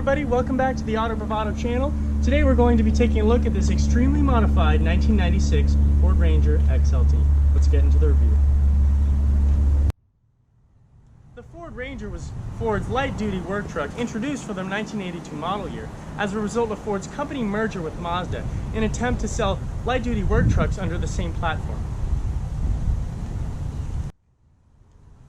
everybody, welcome back to the Auto Bravado channel. Today we're going to be taking a look at this extremely modified 1996 Ford Ranger XLT. Let's get into the review. The Ford Ranger was Ford's light-duty work truck introduced for the 1982 model year as a result of Ford's company merger with Mazda in an attempt to sell light-duty work trucks under the same platform.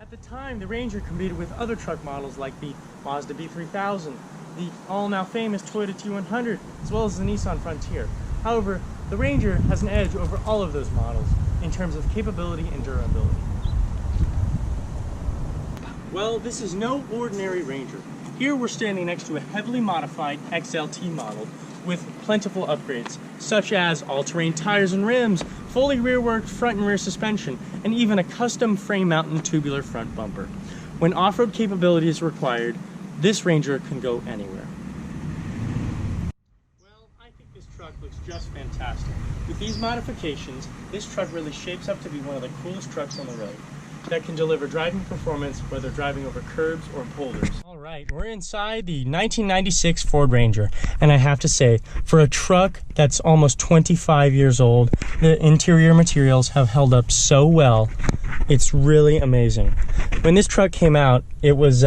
At the time, the Ranger competed with other truck models like the Mazda B3000, the all-now famous Toyota T100, as well as the Nissan Frontier. However, the Ranger has an edge over all of those models in terms of capability and durability. Well, this is no ordinary Ranger. Here we're standing next to a heavily modified XLT model with plentiful upgrades, such as all-terrain tires and rims, fully rear-worked front and rear suspension, and even a custom frame-mounted tubular front bumper. When off-road capability is required, this Ranger can go anywhere. Well, I think this truck looks just fantastic. With these modifications, this truck really shapes up to be one of the coolest trucks on the road that can deliver driving performance whether driving over curbs or boulders. Alright, we're inside the 1996 Ford Ranger, and I have to say, for a truck that's almost 25 years old, the interior materials have held up so well. It's really amazing. When this truck came out, it was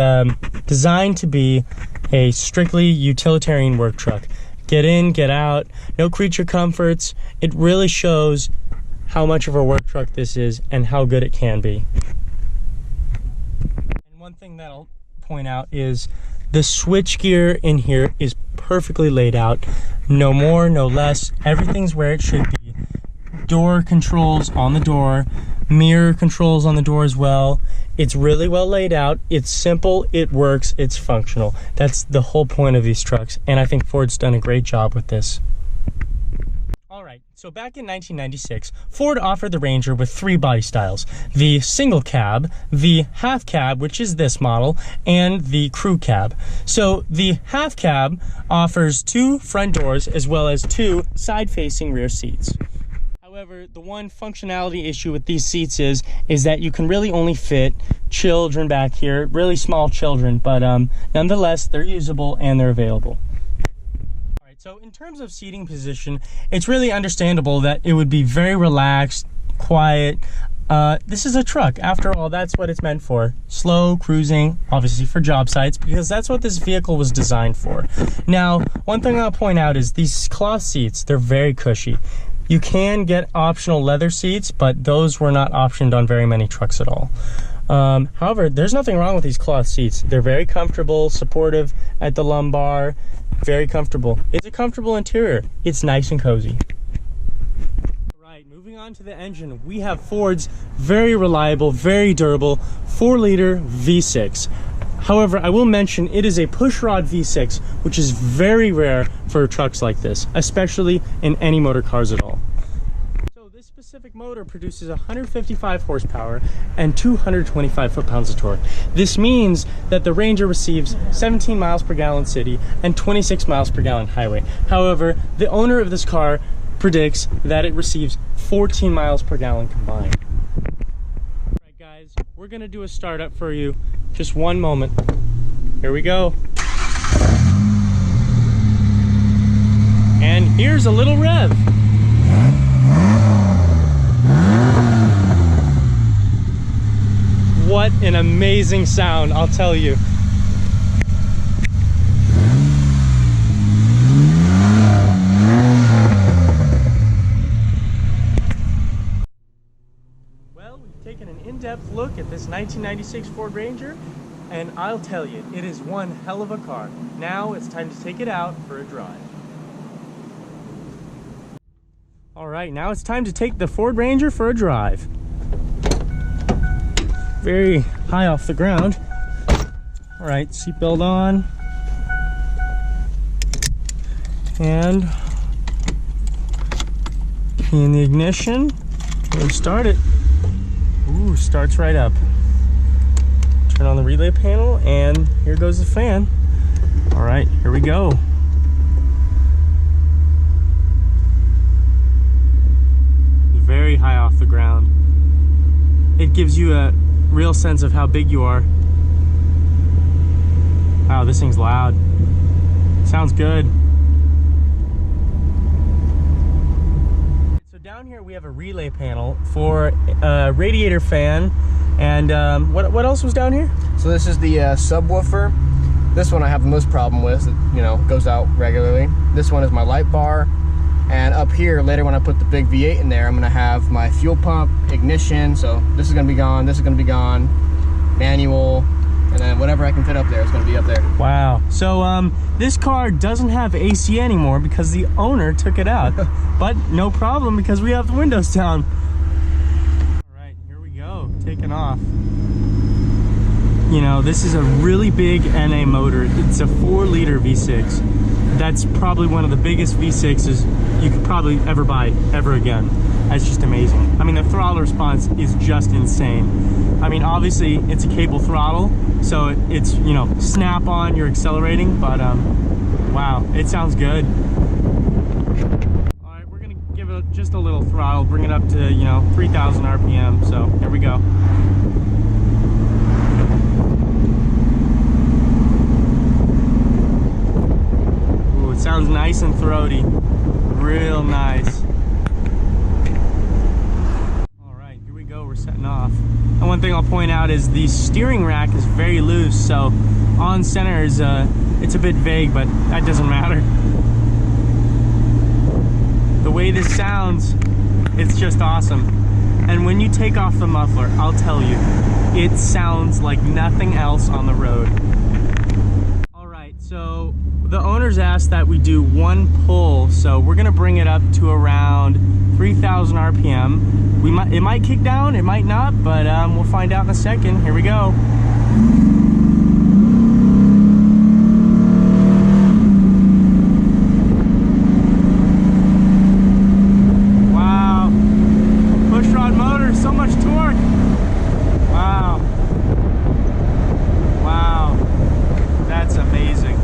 designed to be a strictly utilitarian work truck. Get in, get out, no creature comforts. It really shows how much of a work truck this is and how good it can be. And one thing that I'll point out is the switchgear in here is perfectly laid out. No more, no less. Everything's where it should be. Door controls on the door, mirror controls on the door as well. It's really well laid out. It's simple, it works, it's functional. That's the whole point of these trucks, and I think Ford's done a great job with this. Alright, so back in 1996, Ford offered the Ranger with three body styles: the single cab, the half cab, which is this model, and the crew cab. So the half cab offers two front doors as well as two side-facing rear seats. However, the one functionality issue with these seats is that you can really only fit children back here, really small children, but nonetheless, they're usable and they're available. So in terms of seating position, it's really understandable that it would be very relaxed, quiet. This is a truck. After all, that's what it's meant for. Slow cruising, obviously for job sites, because that's what this vehicle was designed for. Now, one thing I'll point out is these cloth seats, they're very cushy. You can get optional leather seats, but those were not optioned on very many trucks at all. However, there's nothing wrong with these cloth seats. They're very comfortable, supportive at the lumbar, very comfortable. It's a comfortable interior. It's nice and cozy. Right, moving on to the engine, we have Ford's very reliable, very durable 4-liter V6. However, I will mention it is a pushrod V6, which is very rare for trucks like this, especially in any motor cars at all. So this specific motor produces 155 horsepower and 225 foot-pounds of torque. This means that the Ranger receives 17 miles per gallon city and 26 miles per gallon highway. However, the owner of this car predicts that it receives 14 miles per gallon combined. Alright guys, we're gonna do a startup for you. Just one moment. Here we go. And here's a little rev. What an amazing sound, I'll tell you. Well, we've taken an in-depth look at this 1996 Ford Ranger, and I'll tell you, it is one hell of a car. Now it's time to take it out for a drive. Alright, now it's time to take the Ford Ranger for a drive. Very high off the ground. Alright, seatbelt on. And in the ignition, we'll start it. Ooh, starts right up. Turn on the relay panel, and here goes the fan. Alright, here we go. Very high off the ground. It gives you a real sense of how big you are. Wow, this thing's loud. Sounds good. So down here we have a relay panel for a radiator fan, and what else was down here? So this is the subwoofer. This one I have the most problem with. It, you know, goes out regularly. This one is my light bar. And up here, later when I put the big V8 in there, I'm gonna have my fuel pump, ignition. So this is gonna be gone, this is gonna be gone, manual, and then whatever I can fit up there is gonna be up there. Wow. So this car doesn't have AC anymore because the owner took it out. But no problem because we have the windows down. All right, here we go, taking off. You know, this is a really big NA motor. It's a 4-liter V6. That's probably one of the biggest V6s you could probably ever buy ever again. That's just amazing. I mean, the throttle response is just insane. I mean, obviously it's a cable throttle, so it's, you know, snap on, you're accelerating, but wow, it sounds good. All right, we're gonna give it just a little throttle, bring it up to, you know, 3,000 RPM. So here we go. Sounds nice and throaty, real nice. All right, here we go, we're setting off. And one thing I'll point out is the steering rack is very loose, so on center is it's a bit vague, but that doesn't matter. The way this sounds, it's just awesome. And when you take off the muffler, I'll tell you, it sounds like nothing else on the road. All right, so the owners asked that we do one pull, so we're gonna bring it up to around 3,000 RPM. It might kick down, it might not, but we'll find out in a second. Here we go. Wow, push rod motor, so much torque. Wow, wow, that's amazing.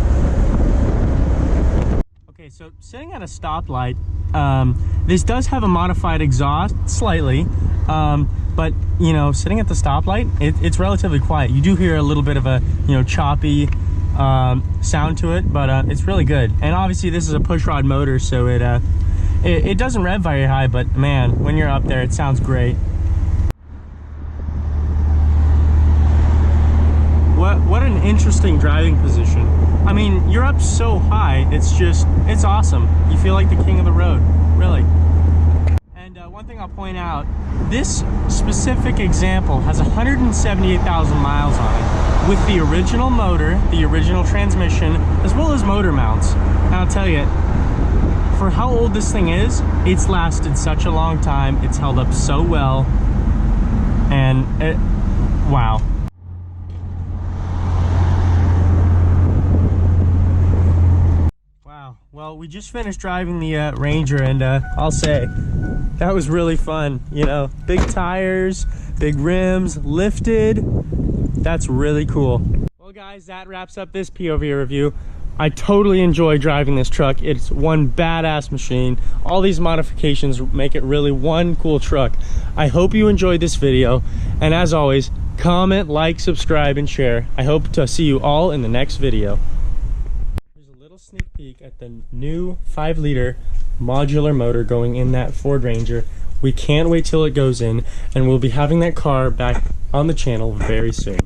Okay, so sitting at a stoplight, this does have a modified exhaust slightly, but you know, sitting at the stoplight, it's relatively quiet. You do hear a little bit of a, you know, choppy sound to it, but it's really good. And obviously this is a push rod motor, so it doesn't rev very high, but man, when you're up there, it sounds great. What an interesting driving position. I mean, you're up so high, it's awesome. You feel like the king of the road, really. And one thing I'll point out, this specific example has 178,000 miles on it with the original motor, the original transmission, as well as motor mounts. And I'll tell you, for how old this thing is, it's lasted such a long time. It's held up so well. And wow. Well, we just finished driving the Ranger, and I'll say that was really fun. You know, big tires, big rims, lifted. That's really cool. Well, guys, that wraps up this POV review. I totally enjoy driving this truck. It's one badass machine. All these modifications make it really one cool truck. I hope you enjoyed this video, and as always, comment, like, subscribe, and share. I hope to see you all in the next video. Sneak peek at the new 5-liter modular motor going in that Ford Ranger. We can't wait till it goes in, and we'll be having that car back on the channel very soon.